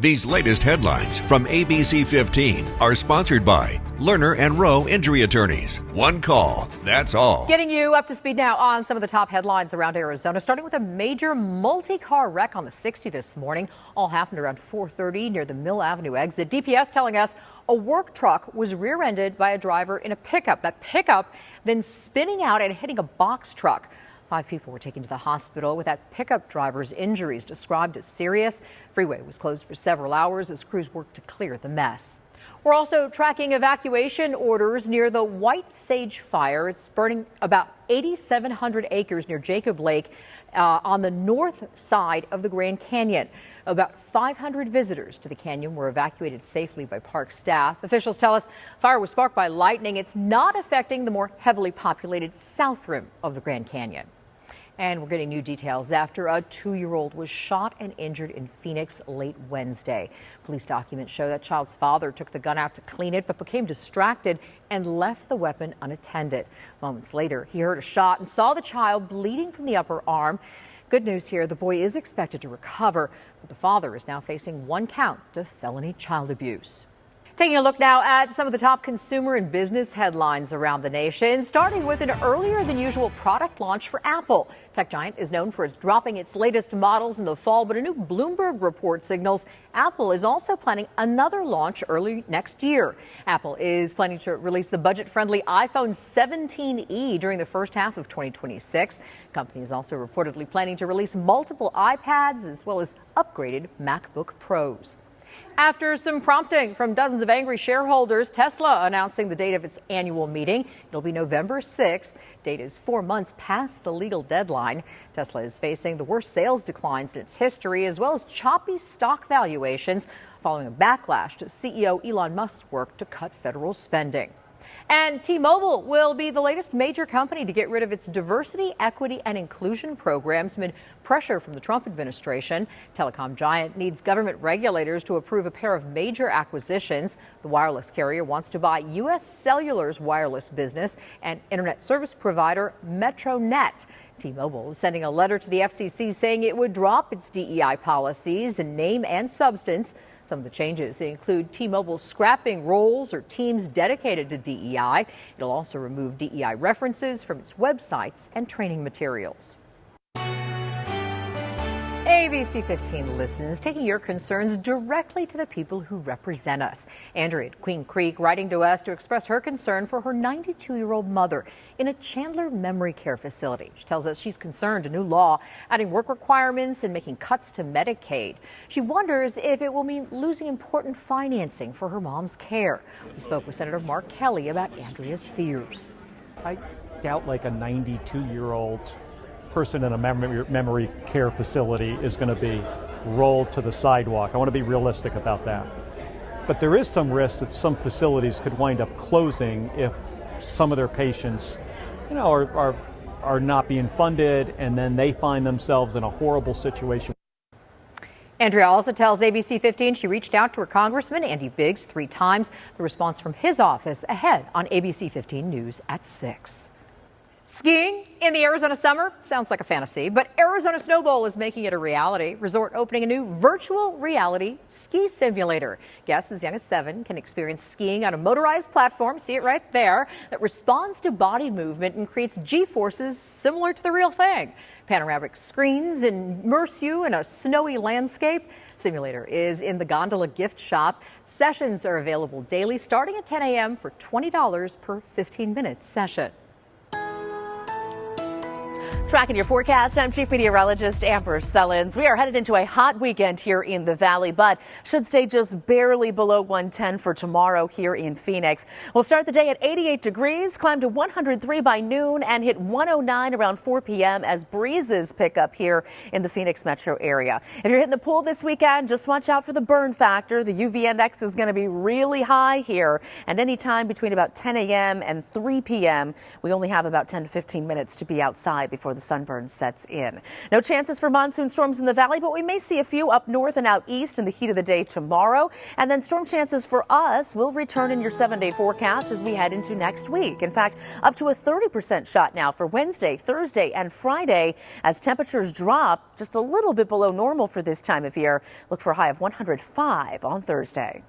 These latest headlines from ABC15 are sponsored by Lerner and Rowe Injury Attorneys. One call, that's all. Getting you up to speed now on some of the top headlines around Arizona, starting with a major multi-car wreck on the 60 this morning. All happened around 4:30 near the Mill Avenue exit. DPS telling us a work truck was rear-ended by a driver in a pickup. That pickup then spinning out and hitting a box truck. 5 people were taken to the hospital with that pickup driver's injuries described as serious. Freeway was closed for several hours as crews worked to clear the mess. We're also tracking evacuation orders near the White Sage Fire. It's burning about 8,700 acres near Jacob Lake on the north side of the Grand Canyon. About 500 visitors to the canyon were evacuated safely by park staff. Officials tell us fire was sparked by lightning. It's not affecting the more heavily populated south rim of the Grand Canyon. And we're getting new details after a 2-year-old was shot and injured in Phoenix late Wednesday. Police documents show that child's father took the gun out to clean it, but became distracted and left the weapon unattended. Moments later, he heard a shot and saw the child bleeding from the upper arm. Good news here, the boy is expected to recover, but the father is now facing 1 count of felony child abuse. Taking a look now at some of the top consumer and business headlines around the nation, starting with an earlier than usual product launch for Apple. Tech giant is known for dropping its latest models in the fall, but a new Bloomberg report signals Apple is also planning another launch early next year. Apple is planning to release the budget-friendly iPhone 17e during the first half of 2026. The company is also reportedly planning to release multiple iPads as well as upgraded MacBook Pros. After some prompting from dozens of angry shareholders, Tesla announcing the date of its annual meeting. It'll be November 6th. Date is 4 months past the legal deadline. Tesla is facing the worst sales declines in its history, as well as choppy stock valuations following a backlash to CEO Elon Musk's work to cut federal spending. And T-Mobile will be the latest major company to get rid of its diversity, equity, and inclusion programs amid pressure from the Trump administration. Telecom giant needs government regulators to approve a pair of major acquisitions. The wireless carrier wants to buy U.S. Cellular's wireless business and internet service provider MetroNet. T-Mobile is sending a letter to the FCC saying it would drop its DEI policies in name and substance. Some of the changes include T-Mobile scrapping roles or teams dedicated to DEI. It'll also remove DEI references from its websites and training materials. ABC15 listens, taking your concerns directly to the people who represent us. Andrea at Queen Creek writing to us to express her concern for her 92-year-old mother in a Chandler memory care facility. She tells us she's concerned a new law adding work requirements and making cuts to Medicaid. She wonders if it will mean losing important financing for her mom's care. We spoke with Senator Mark Kelly about Andrea's fears. I doubt like a 92-year-old person in a memory care facility is going to be rolled to the sidewalk. I want to be realistic about that. But there is some risk that some facilities could wind up closing if some of their patients, are not being funded, and then they find themselves in a horrible situation. Andrea also tells ABC15 she reached out to her Congressman Andy Biggs 3 times. The response from his office ahead on ABC15 News at 6. Skiing in the Arizona summer sounds like a fantasy, but Arizona Snow Bowl is making it a reality. Resort opening a new virtual reality ski simulator. Guests as young as 7 can experience skiing on a motorized platform, see it right there, that responds to body movement and creates G-forces similar to the real thing. Panoramic screens immerse you in a snowy landscape. Simulator is in the Gondola gift shop. Sessions are available daily starting at 10 a.m. for $20 per 15-minute session. Tracking your forecast, I'm Chief Meteorologist Amber Sellens. We are headed into a hot weekend here in the Valley, but should stay just barely below 110 for tomorrow here in Phoenix. We'll start the day at 88 degrees, climb to 103 by noon, and hit 109 around 4 p.m. as breezes pick up here in the Phoenix metro area. If you're hitting the pool this weekend, just watch out for the burn factor. The UV index is going to be really high here, and anytime between about 10 a.m. and 3 p.m., we only have about 10 to 15 minutes to be outside before before the sunburn sets in. No chances for monsoon storms in the valley, but we may see a few up north and out east in the heat of the day tomorrow. And then storm chances for us will return in your 7-day forecast as we head into next week. In fact, up to a 30% shot now for Wednesday, Thursday, and Friday as temperatures drop just a little bit below normal for this time of year. Look for a high of 105 on Thursday.